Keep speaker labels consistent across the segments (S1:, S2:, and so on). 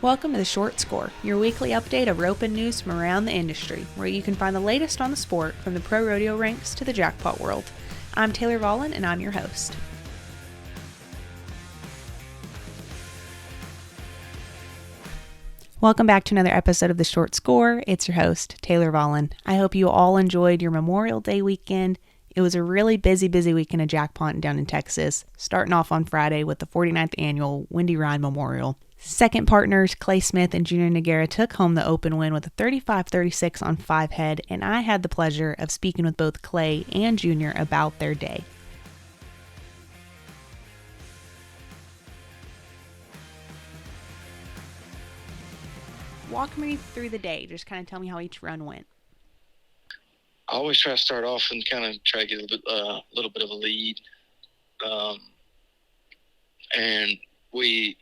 S1: Welcome to The Short Score, your weekly update of roping news from around the industry, where you can find the latest on the sport from the pro rodeo ranks to the jackpot world. I'm Taylor Vollen, and I'm your host. Welcome back to another episode of The Short Score. It's your host, Taylor Vollen. I hope you all enjoyed your Memorial Day weekend. It was a really busy weekend of jackpotting down in Texas, starting off on Friday with the 49th annual Windy Ryan Memorial. Second partners Clay Smith and Junior Noguera took home the open win with a 35-36 on 5 head, and I had the pleasure of speaking with both Clay and Junior about their day. Walk me through the day. Just kind of tell me how each run went.
S2: I always try to start off and kind of try to get a little bit of a lead. And we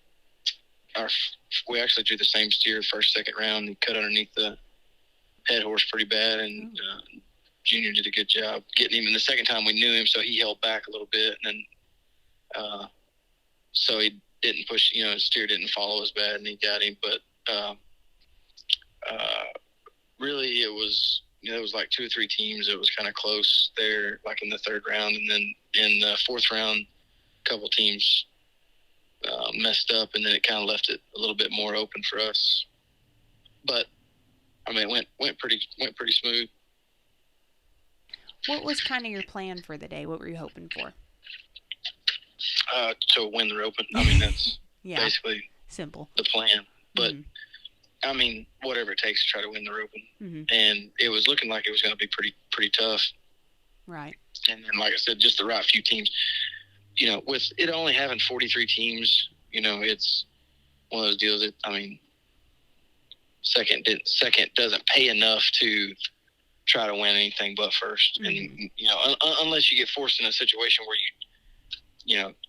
S2: actually drew the same steer first, second round. He cut underneath the head horse pretty bad, and Junior did a good job getting him. And the second time we knew him, so he held back a little bit, and then so he didn't push. His steer didn't follow as bad, and he got him. But really, it was like 2 or 3 teams. It was kind of close there, like in the third round, and then in the fourth round, a couple teams messed up, and then it kind of left it a little bit more open for us. But I mean, it went pretty smooth.
S1: What was kind of your plan for the day? What were you hoping for?
S2: To win the open. I mean, that's basically
S1: simple.
S2: The plan. But I mean, whatever it takes to try to win the open. And it was looking like it was going to be pretty tough.
S1: Right.
S2: And then, like I said, just the right few teams. With it only having 43 teams, it's one of those deals that, I mean, second doesn't pay enough to try to win anything but first. And, unless you get forced in a situation where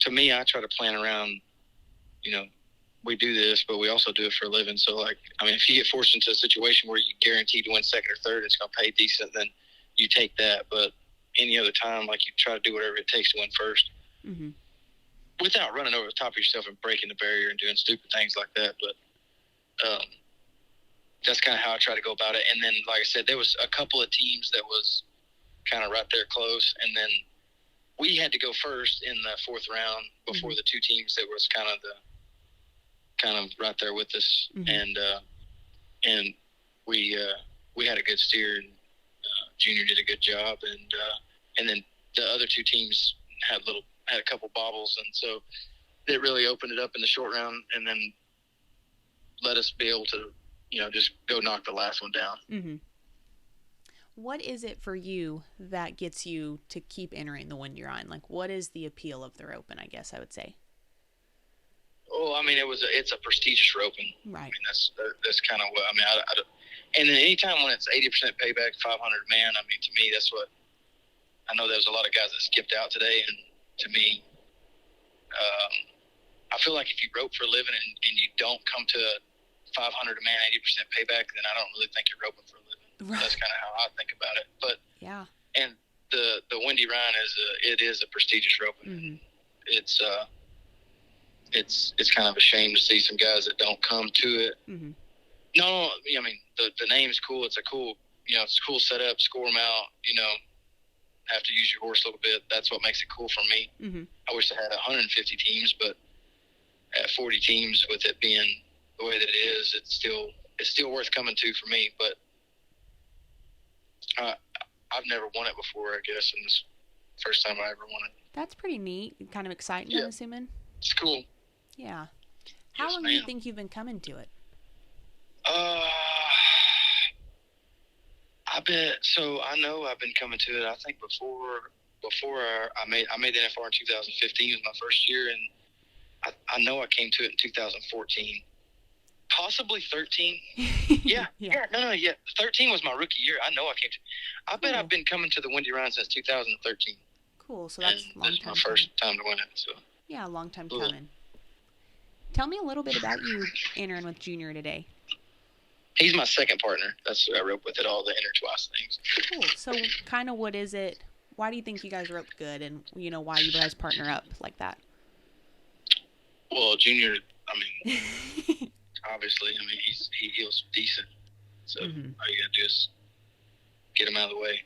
S2: to me, I try to plan around, we do this, but we also do it for a living. So, like, I mean, if you get forced into a situation where you're guaranteed to win second or third, it's going to pay decent, then you take that. But any other time, like, you try to do whatever it takes to win first. Without running over the top of yourself and breaking the barrier and doing stupid things like that. But that's kind of how I try to go about it. And then, like I said, there was a couple of teams that was kind of right there close. And then we had to go first in the fourth round before the 2 teams that was kind of right there with us. And we had a good steer, and Junior did a good job. And then the other 2 teams had a couple bobbles, and so it really opened it up in the short round, and then let us be able to, just go knock the last one down.
S1: What is it for you that gets you to keep entering the Windy Ryan? Like, what is the appeal of the roping, I guess I would say?
S2: Oh, I mean, it's a prestigious roping.
S1: Right.
S2: I mean, that's kind of what, I mean, and then anytime when it's 80% payback, 500 man, I mean, to me, that's what, I know there's a lot of guys that skipped out today, and to me, I feel like if you rope for a living and you don't come to a 500 a man, 80% payback, then I don't really think you're roping for a living. Right. That's kind of how I think about it. But
S1: yeah,
S2: and the Windy Ryan is a prestigious roping. It's kind of a shame to see some guys that don't come to it. No, I mean, the name's cool. It's a cool, it's a cool setup, score them out, have to use your horse a little bit. That's what makes it cool for me. I wish I had 150 teams, but at 40 teams, with it being the way that it is, it's still worth coming to for me. But I've never won it before, I guess, and this first time I ever won it.
S1: That's pretty neat. Kind of exciting, I'm assuming.
S2: It's cool.
S1: Yeah. How long do you think you've been coming to it?
S2: I know I've been coming to it. I think before I made the NFR in 2015 was my first year, and I know I came to it in 2014, possibly 13. Yeah. 13 was my rookie year. I know I came to. I bet I've been coming to the Windy Ryan since 2013.
S1: Cool. So that's a long time.
S2: This is my first time to win it. So
S1: yeah, a long time coming. Tell me a little bit about you entering with Junior today.
S2: He's my second partner. That's who I rope with at all the intertwist things.
S1: Cool. So kind of what is it? Why do you think you guys roped good, and why you guys partner up like that?
S2: Well, Junior, I mean, obviously, I mean, he heels decent. So all you gotta do is get him out of the way.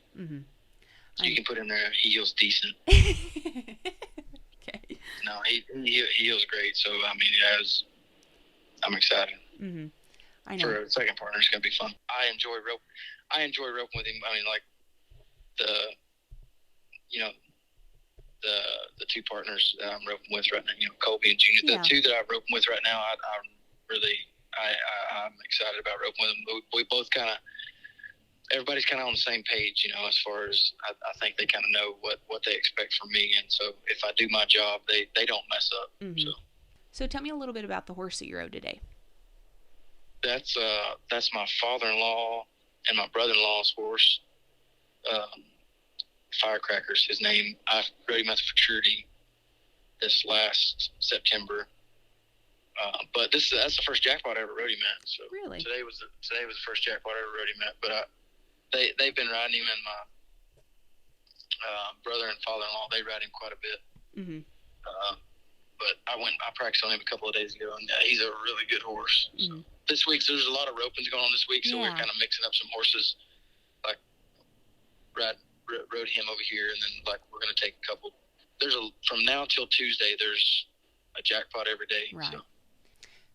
S2: So you can put in there, he heels decent.
S1: Okay.
S2: No, he heels great. So I mean, I'm excited.
S1: I know.
S2: For a second partner, it's gonna be fun. I enjoy roping with him. I mean, like the two partners that I'm roping with right now, Colby and Junior. Yeah. The two that I'm roping with right now, I'm excited about roping with them. We both everybody's kind of on the same page, as far as I think they kind of know what they expect from me. And so if I do my job, they don't mess up.
S1: So tell me a little bit about the horse that you rode today.
S2: That's my father-in-law and my brother-in-law's horse. Firecrackers, his name. I rode him at the futurity this last September. But that's the first jackpot I ever rode him at. So
S1: really,
S2: today was the first jackpot I ever rode him at. But they've been riding him, and my brother and father-in-law, they ride him quite a bit. But I practiced on him a couple of days ago, and he's a really good horse. So this week, so there's a lot of ropings going on this week, so we're kind of mixing up some horses. Like rode him over here, and then like we're going to take a couple. From now till Tuesday, there's a jackpot every day.
S1: Right.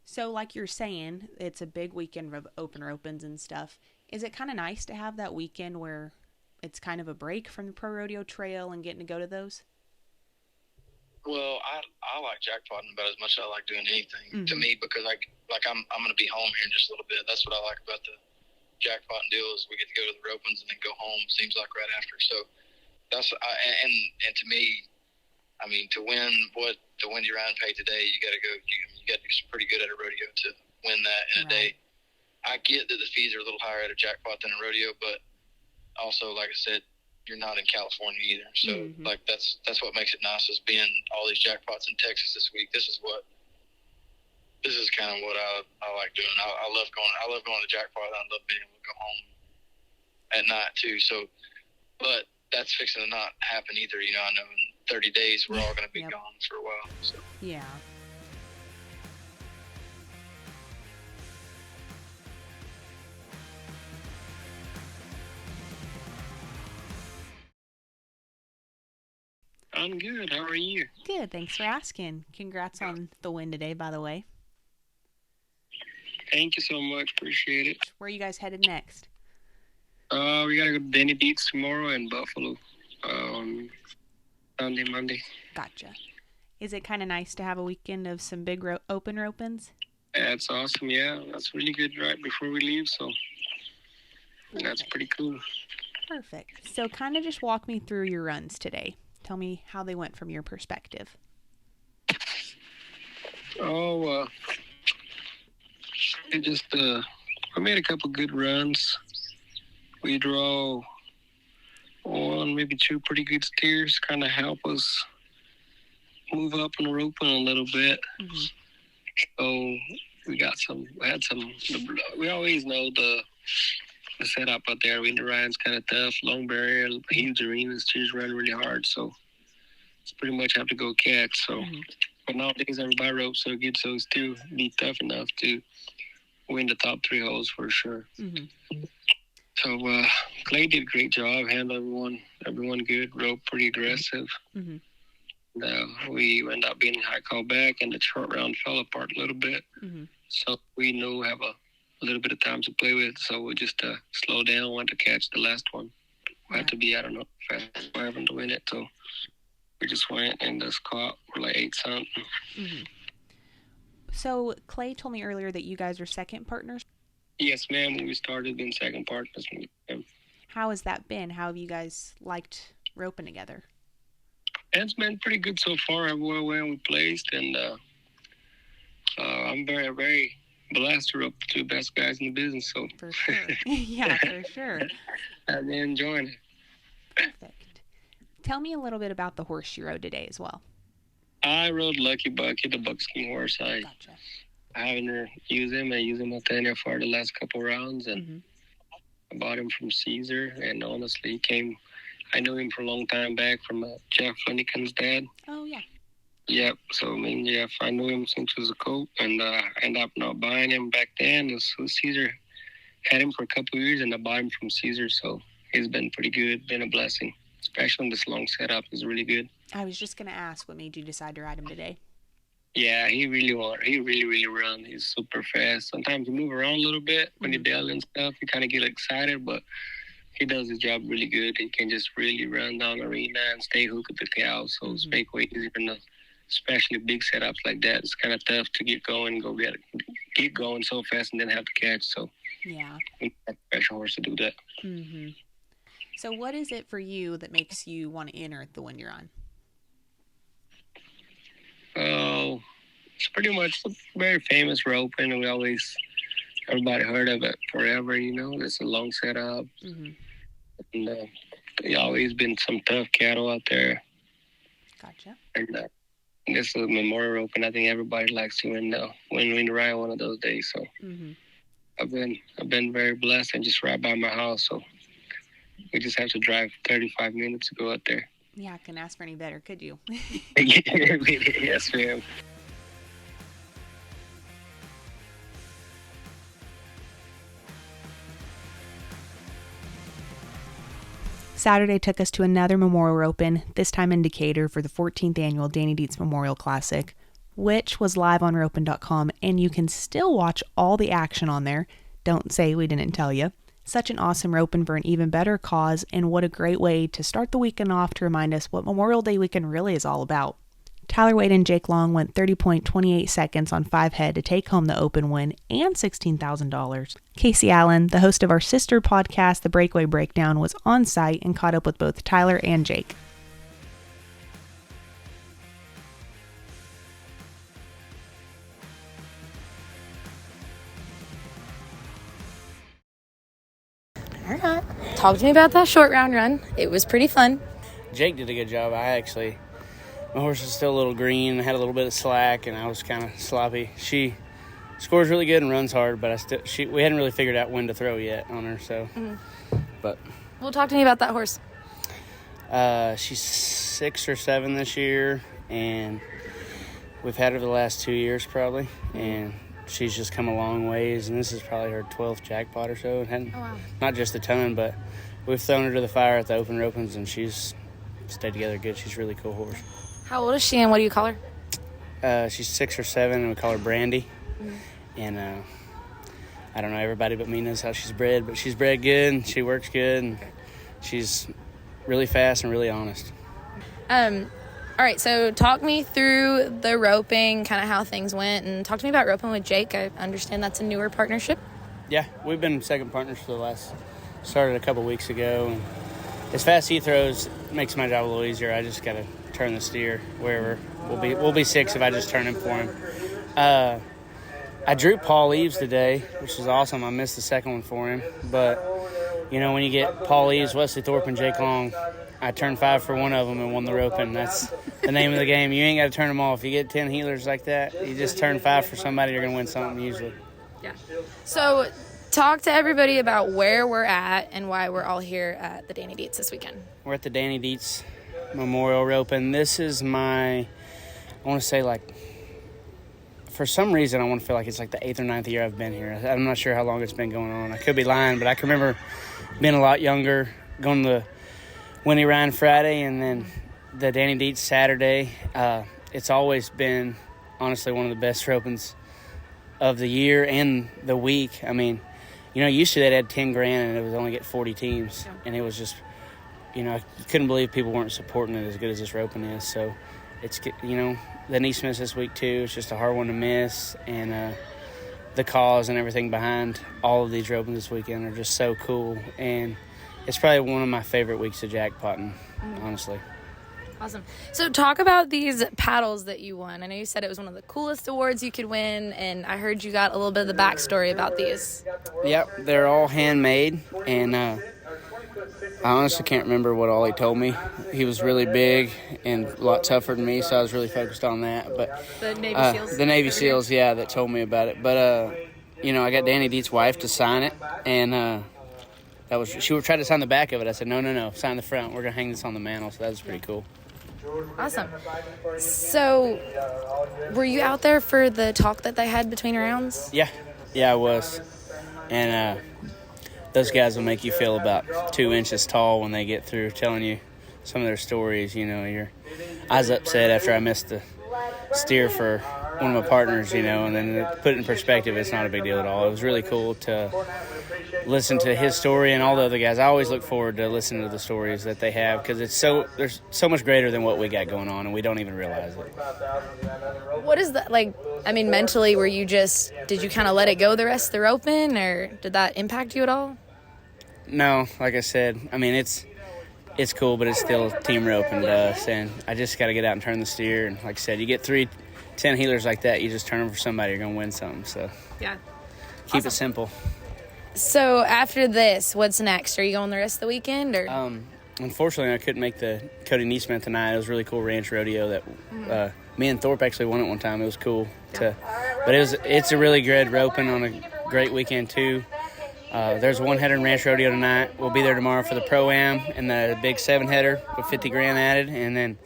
S1: So like you're saying, it's a big weekend of open ropings and stuff. Is it kind of nice to have that weekend where it's kind of a break from the pro rodeo trail and getting to go to those?
S2: Well, I like jackpotting about as much as I like doing anything to me, because I'm going to be home here in just a little bit. That's what I like about the jackpotting deal, is we get to go to the ropings and then go home. Seems like right after. So that's and to me, I mean, to win the Wendy Ryan paid today, you got to go. You got to do pretty good at a rodeo to win that in a day. I get that the fees are a little higher at a jackpot than a rodeo, but also, like I said, you're not in California either. So like that's what makes it nice, is being all these jackpots in Texas this week. This is kind of what I like doing. I love going to jackpot. I love being able to go home at night too. So, but that's fixing to not happen either. I know in 30 days we're all going to be gone for a while. So
S1: yeah.
S2: I'm good. How are you?
S1: Good. Thanks for asking. Congrats on the win today, by the way.
S2: Thank you so much. Appreciate it.
S1: Where are you guys headed next?
S2: We gotta go to Denny Beats tomorrow and Buffalo Sunday, Monday.
S1: Gotcha. Is it kind of nice to have a weekend of some big open ropings?
S2: That's awesome. Yeah, that's really good right before we leave. So that's pretty cool.
S1: Perfect. So kind of just walk me through your runs today. Tell me how they went from your perspective.
S2: I made a couple good runs. We draw one, maybe two pretty good steers, kind of help us move up and roping a little bit. So we always know the setup out there. Winter Ryan's kind of tough, long barrier, huge arenas, steers run really hard, so it's pretty much have to go catch. So, but nowadays everybody ropes so good, so it's still be tough enough to win the top 3 holes for sure. So Clay did a great job, handled everyone good, roped pretty aggressive. We ended up being high call back, and the short round fell apart a little bit. So we knew we have a little bit of time to play with, so we just slow down, want to catch the last one. We had to be, fast 11 to win it, so we just went and just caught. We're like 8 something.
S1: So Clay told me earlier that you guys are second partners?
S2: Yes, ma'am. We started being second partners.
S1: How has that been? How have you guys liked roping together?
S2: It's been pretty good so far. Everywhere we placed, and I'm very, very blessed to rope the 2 best guys in the business. So
S1: for sure, yeah, for sure.
S2: I've been enjoying it.
S1: Perfect. Tell me a little bit about the horse you rode today as well.
S2: I rode Lucky Bucky, the buckskin horse.
S1: Gotcha.
S2: I haven't used him. I used him at the NFR the last couple rounds, and I bought him from Caesar. And honestly, I knew him for a long time back from Jeff Flanagan's dad.
S1: Oh yeah.
S3: Yep. So, I mean, yeah, I knew him since he was a colt, and I ended up not buying him back then. So Caesar had him for a couple of years, and I bought him from Caesar. So he's been pretty good, been a blessing, especially on this long setup. He's really good.
S1: I was just going to ask what made you decide to ride him today.
S3: Yeah, he really runs. He's super fast. Sometimes he move around a little bit when he deal and stuff. You kind of get excited, but he does his job really good. He can just really run down the arena and stay hooked with the cow. So it's big way easier enough, especially big setups like that. It's kind of tough to get going, get going so fast and then have to catch. So
S1: yeah,
S3: you have a special horse to do that.
S1: Mm-hmm. So what is it for you that makes you want to enter the one you're on?
S3: Oh, it's pretty much a very famous rope, and everybody heard of it forever. It's a long setup. And there's always been some tough cattle out there.
S1: Gotcha.
S3: And this is a memorial rope, and I think everybody likes to win ride one of those days. So I've been very blessed and just right by my house. So we just have to drive 35 minutes to go out there.
S1: Yeah, I couldn't ask for any better, could you?
S3: Yes, ma'am.
S1: Saturday took us to another Memorial Open, this time in Decatur for the 14th annual Danny Dietz Memorial Classic, which was live on roping.com, and you can still watch all the action on there. Don't say we didn't tell you. Such an awesome roping for an even better cause, and what a great way to start the weekend off to remind us what Memorial Day weekend really is all about. Tyler Wade and Jake Long went 30.28 seconds on 5 head to take home the Open win and $16,000. Casey Allen, the host of our sister podcast, The Breakaway Breakdown, was on site and caught up with both Tyler and Jake.
S4: All right. Talk to me about that short round run. It was pretty fun.
S5: Jake did a good job. My horse was still a little green, had a little bit of slack, and I was kind of sloppy. She scores really good and runs hard, but we hadn't really figured out when to throw yet on her. So, but
S4: Well, talk to me about that horse.
S5: she's 6 or 7 this year, and we've had her the last 2 years probably, and she's just come a long ways. And this is probably her 12th jackpot or so. And not just a ton, but we've thrown her to the fire at the open ropings, and she's stayed together good. She's a really cool horse.
S4: How old is she, and what do you call her?
S5: She's 6 or 7, and we call her Brandy. And I don't know, everybody but me knows how she's bred, but she's bred good, and she works good, and she's really fast and really honest.
S4: All right, so talk me through the roping, kind of how things went, and talk to me about roping with Jake. I understand that's a newer partnership.
S5: Yeah, we've been second partners for started a couple weeks ago, and as fast as he throws, it makes my job a little easier. I just got to turn the steer wherever. We'll be 6 if I just turn him for him. I drew Paul Eves today, which is awesome. I missed the second one for him. But, when you get Paul Eves, Wesley Thorpe, and Jake Long, I turned 5 for one of them and won the roping. That's the name of the game. You ain't got to turn them off. You get 10 healers like that, you just turn 5 for somebody, you're going to win something usually.
S4: Yeah. So talk to everybody about where we're at and why we're all here at the Danny Dietz this weekend.
S5: We're at the Danny Dietz Memorial Roping. This is I want to say, for some reason, I want to feel like it's like the 8th or 9th year I've been here. I'm not sure how long it's been going on. I could be lying, but I can remember being a lot younger, going to the Winnie Ryan Friday and then the Danny Dietz Saturday. It's always been, honestly, one of the best ropings of the year and the week. I mean, used to that had 10 grand and it was only get 40 teams. And it was just, I couldn't believe people weren't supporting it as good as this roping is. So it's, the Neesmiths this week too. It's just a hard one to miss, and the cause and everything behind all of these ropings this weekend are just so cool. And it's probably one of my favorite weeks of jackpotting, honestly.
S4: Awesome. So talk about these paddles that you won. I know you said it was one of the coolest awards you could win, and I heard you got a little bit of the backstory about these.
S5: Yep, they're all handmade, and I honestly can't remember what all he told me. He was really big and a lot tougher than me, so I was really focused on that. But
S4: the Navy SEALs?
S5: The Navy SEALs, yeah, that told me about it. But, I got Danny Dietz's wife to sign it, and she tried to sign the back of it. I said, no, sign the front. We're going to hang this on the mantle, so that was pretty cool.
S4: Awesome. So, were you out there for the talk that they had between rounds?
S5: Yeah, I was. And those guys will make you feel about 2 inches tall when they get through telling you some of their stories. I was upset after I missed the steer for one of my partners, and then to put it in perspective, it's not a big deal at all. It was really cool to listen to his story and all the other guys. I always look forward to listening to the stories that they have because there's so much greater than what we got going on, and we don't even realize it.
S4: What is that like? I mean, mentally, did you kind of let it go the rest of the roping, or did that impact you at all?
S5: No, like I said, I mean, it's cool, but it's still team roping to us, and I just got to get out and turn the steer. And like I said, you get 10 heelers like that, you just turn them for somebody, you're going to win something. So
S4: yeah,
S5: keep it simple.
S4: So after this, what's next? Are you going the rest of the weekend? Or
S5: unfortunately, I couldn't make the Cody Neesmith tonight. It was a really cool ranch rodeo that me and Thorpe actually won it one time. It was cool. But it's a really good roping on a great weekend too. There's a 1-header in ranch rodeo tonight. We'll be there tomorrow for the Pro-Am and the big 7-header with $50,000 added, and then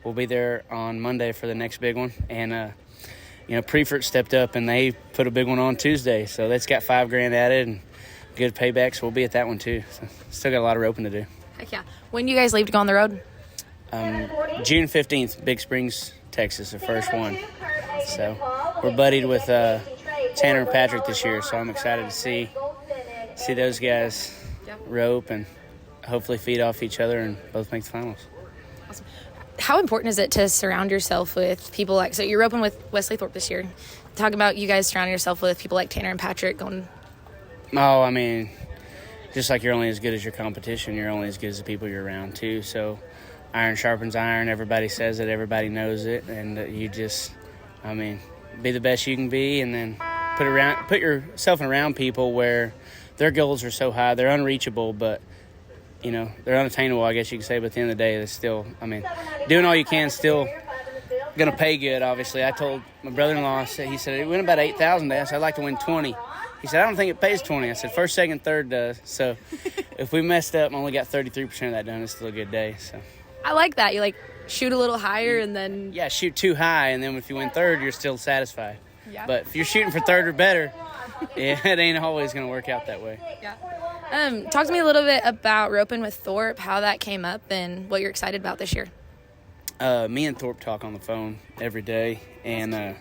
S5: we'll be there on Monday for the next big one. And Prefert stepped up and they put a big one on Tuesday, so that's got $5,000 added and good paybacks. We'll be at that one too. So still got a lot of roping to do.
S4: Heck yeah! When do you guys leave to go on the road?
S5: June 15th, Big Springs, Texas, the first one. So we're buddied with Tanner and Patrick this year, so I'm excited to see those guys rope and hopefully feed off each other and both make the finals.
S4: Awesome. How important is it to surround yourself with people so you're roping with Wesley Thorpe this year. Talk about you guys surrounding yourself with people like Tanner and Patrick going.
S5: Oh, I mean, just like you're only as good as your competition, you're only as good as the people you're around too. So iron sharpens iron. Everybody says it. Everybody knows it. And you just, be the best you can be, and then put yourself around people where their goals are so high, they're unreachable, but they're unattainable, I guess you could say. But at the end of the day, it's still, doing all you can still going to pay good, obviously. I told my brother-in-law, he said, it win about $8,000 today. I said, I'd like to win 20. He said, I don't think it pays 20. I said, first, second, third does. So if we messed up and only got 33% of that done, it's still a good day. So
S4: I like that. You shoot a little higher and then.
S5: Yeah, shoot too high, and then if you win third, you're still satisfied.
S4: Yeah.
S5: But if you're shooting for third or better, it ain't always going to work out that way.
S4: Yeah. Talk to me a little bit about roping with Thorpe, how that came up, and what you're excited about this year.
S5: Me and Thorpe talk on the phone every day, and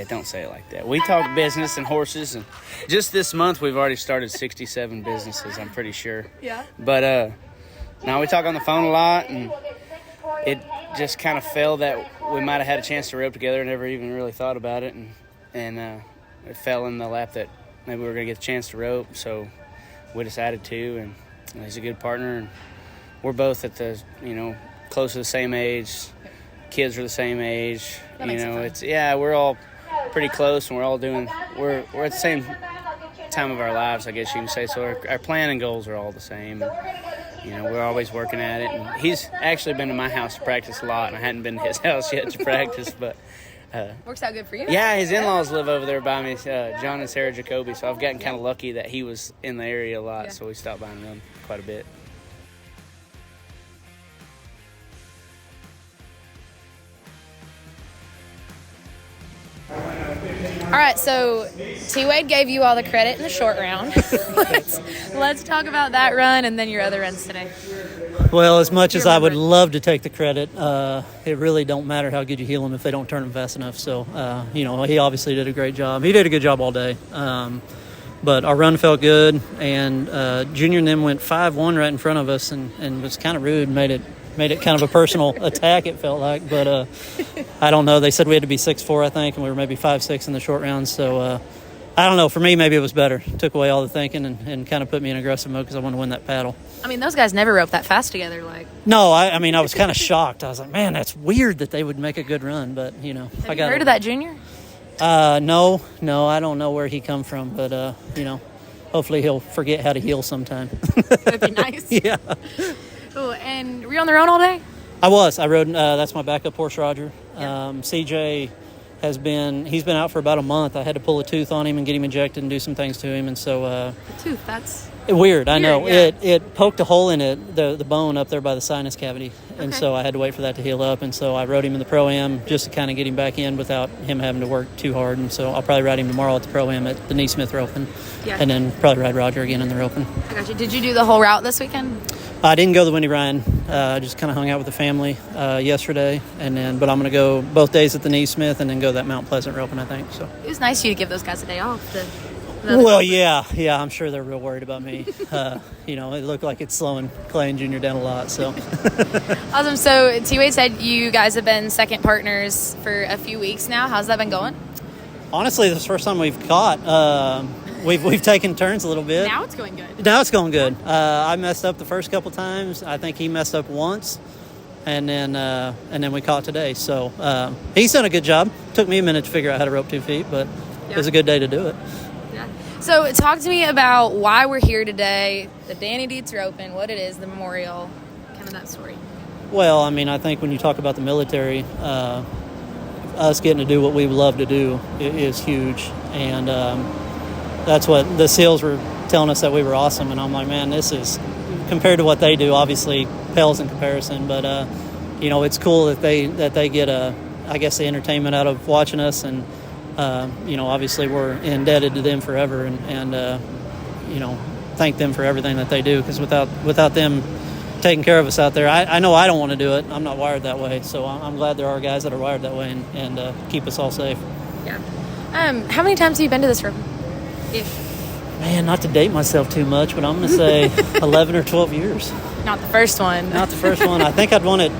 S5: don't say it like that. We talk business and horses, and just this month we've already started 67 businesses, I'm pretty sure. Yeah. But now we talk on the phone a lot, and it just kind of fell that we might have had a chance to rope together. Never even really thought about it, and it fell in the lap that maybe we were going to get the chance to rope, so we decided to, and he's a good partner, and we're both at the, close to the same age. Kids are the same age. We're all pretty close, and we're at the same time of our lives, I guess you can say. So our plan and goals are all the same. And, we're always working at it. And he's actually been to my house to practice a lot, and I hadn't been to his house yet to practice, but
S4: works out good for you.
S5: Yeah, his in-laws live over there by me, John and Sarah Jacoby. So I've gotten kind of lucky that he was in the area a lot. So we stopped by and run quite a bit.
S4: All right, so T-Wade gave you all the credit in the short round. let's talk about that run and then your other runs today.
S6: Well, as much as I would love to take the credit, it really don't matter how good you heel them if they don't turn them fast enough. So, he obviously did a great job. He did a good job all day. But our run felt good, and Junior and them went 5-1 right in front of us and was kind of rude, made it kind of a personal attack, it felt like. But I don't know. They said we had to be 6-4, I think, and we were maybe 5-6 in the short rounds. So I don't know. For me, maybe it was better. Took away all the thinking and kind of put me in aggressive mode because I wanted to win that paddle.
S4: I mean, those guys never roped that fast together.
S6: No, I was kind of shocked. I was like, man, that's weird that they would make a good run. But,
S4: Have you heard of that Junior?
S6: No, I don't know where he come from. But, hopefully he'll forget how to heel sometime.
S4: That'd be nice.
S6: Yeah.
S4: Cool. And were you on the road all day?
S6: I was. I rode. That's my backup horse, Roger. CJ he's been out for about a month. I had to pull a tooth on him and get him injected and do some things to him, and so
S4: the tooth. That's
S6: Weird, I know.
S4: Yeah.
S6: It poked a hole in it, the bone up there by the sinus cavity, and
S4: Okay.
S6: so I had to wait for that to heal up, and so I rode him in the Pro-Am just to kind of get him back in without him having to work too hard, and so I'll probably ride him tomorrow at the Pro-Am at the Neesmith Roping,
S4: Yeah.
S6: and then probably ride Roger again in the Roping.
S4: I got you. Did you do the whole route this weekend?
S6: I didn't go to the Windy Ryan. I just kind of hung out with the family yesterday, but I'm going to go both days at the Neesmith and then go that Mount Pleasant Roping, I think. So.
S4: It was nice of you to give those guys a day off.
S6: Well, yeah, I'm sure they're real worried about me. It looked like it's slowing Clay and Junior down a lot. So.
S4: Awesome. So T-Wade said you guys have been second partners for a few weeks now. How's that been going?
S6: Honestly, this is the first time we've caught. We've taken turns a little bit.
S4: Now it's going good.
S6: Now it's going good. I messed up the first couple times. I think he messed up once, and then we caught today. So he's done a good job. Took me a minute to figure out how to rope 2 feet, but it was a good day to do it.
S4: Yeah. So talk to me about why we're here today, the Danny Dietz Roping, what it is, the memorial, kind of that story.
S6: Well, I mean, I think when you talk about the military, us getting to do what we love to do is huge, and that's what the SEALs were telling us, that we were awesome, and I'm like, man, this is, compared to what they do, obviously pales in comparison, but it's cool that they get I guess the entertainment out of watching us, and obviously we're indebted to them forever, and thank them for everything that they do, because without them taking care of us out there, I know I don't want to do it. I'm not wired that way, so I'm glad there are guys that are wired that way and keep us all safe.
S4: Yeah. How many times have you been to this room?
S6: Man, not to date myself too much, but I'm going to say 11 or 12 years.
S4: Not the first one.
S6: Not the first one. I think I've won it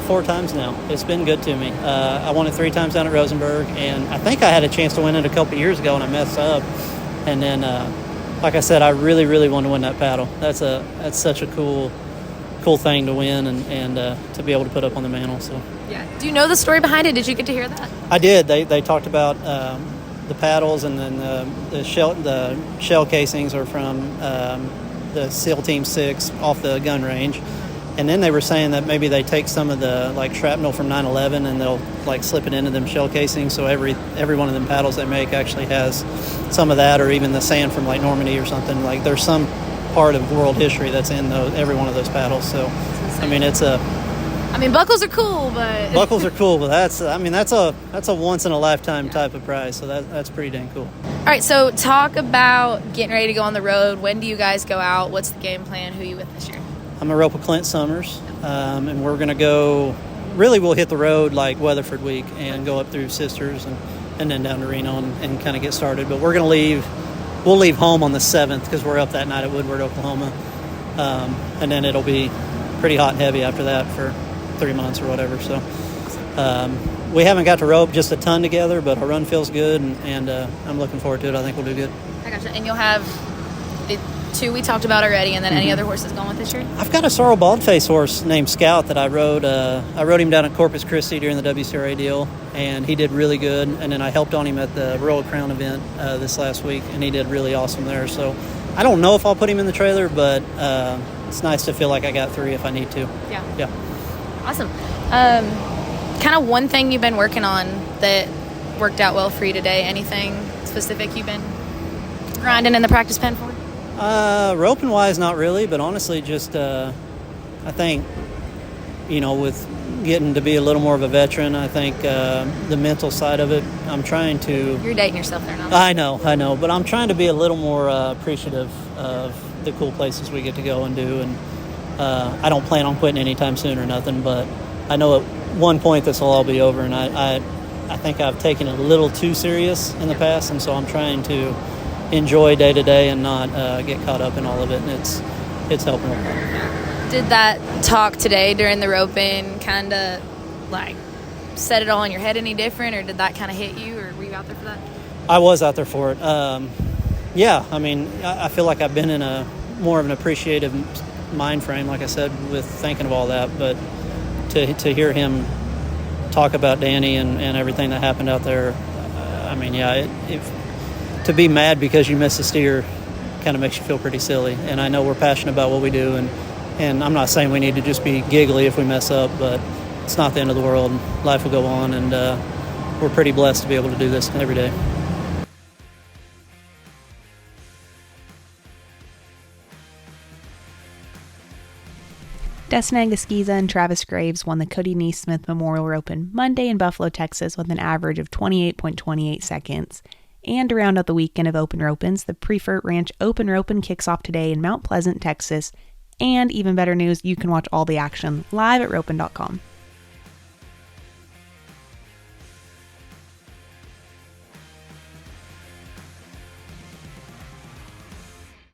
S6: 4 times now. It's been good to me. I won it 3 times down at Rosenberg, and I think I had a chance to win it a couple years ago, and I messed up. And then, like I said, I really, really want to win that paddle. That's such a cool thing to win and to be able to put up on the mantle. So.
S4: Yeah. Do you know the story behind it? Did you get to hear that?
S6: I did. They talked about the paddles, and then the shell casings are from the SEAL Team 6 off the gun range. And then they were saying that maybe they take some of the shrapnel from 9/11 and they'll slip it into them shell casings. So every one of them paddles they make actually has some of that, or even the sand from Normandy or something. There's some part of world history that's in every one of those paddles. So I mean,
S4: buckles are cool, but
S6: that's a once in a lifetime type of prize. So that's pretty dang cool.
S4: All right, so talk about getting ready to go on the road. When do you guys go out? What's the game plan? Who are you with this year?
S6: I'm a rope with Clint Summers, and we're going to go. Really, we'll hit the road like Weatherford week and go up through Sisters and then down to Reno and kind of get started. But we're going to leave. We'll leave home on the 7th because we're up that night at Woodward, Oklahoma, and then it'll be pretty hot and heavy after that for 3 months or whatever. So we haven't got to rope just a ton together, but our run feels good, and I'm looking forward to it. I think we'll do good.
S4: I gotcha. And you'll have the 2 we talked about already, and then any other horses going with this year?
S6: I've got a sorrel baldface horse named Scout that I rode. I rode him down at Corpus Christi during the WCRA deal, and he did really good. And then I helped on him at the Royal Crown event this last week, and he did really awesome there. So I don't know if I'll put him in the trailer, but it's nice to feel like I got 3 if I need to. Yeah.
S4: Awesome. Kind of one thing you've been working on that worked out well for you today? Anything specific you've been grinding in the practice pen for?
S6: Roping wise, not really, but honestly, just I think, with getting to be a little more of a veteran, I think the mental side of it, I'm trying to.
S4: You're dating yourself there now.
S6: I know, but I'm trying to be a little more appreciative of the cool places we get to go and do, and I don't plan on quitting anytime soon or nothing, but I know at one point this will all be over, and I think I've taken it a little too serious in the past, and so I'm trying to enjoy day to day and not get caught up in all of it, and it's helping.
S4: Did that talk today during the roping kind of set it all in your head any different, or did that kind of hit you, or were you out there for that?
S6: I was out there for it. Yeah, I mean, I feel like I've been in a more of an appreciative mind frame, like I said, with thinking of all that, but to hear him talk about Danny and everything that happened out there, I mean, yeah, to be mad because you miss a steer kind of makes you feel pretty silly. And I know we're passionate about what we do, and I'm not saying we need to just be giggly if we mess up, but it's not the end of the world. Life will go on, and we're pretty blessed to be able to do this every day.
S1: Dustin Anguskiza and Travis Graves won the Cody Neesmith Memorial Open Monday in Buffalo, Texas with an average of 28.28 seconds. And to round out the weekend of Open Ropens, the Prefert Ranch Open Ropen kicks off today in Mount Pleasant, Texas. And even better news, you can watch all the action live at ropin.com.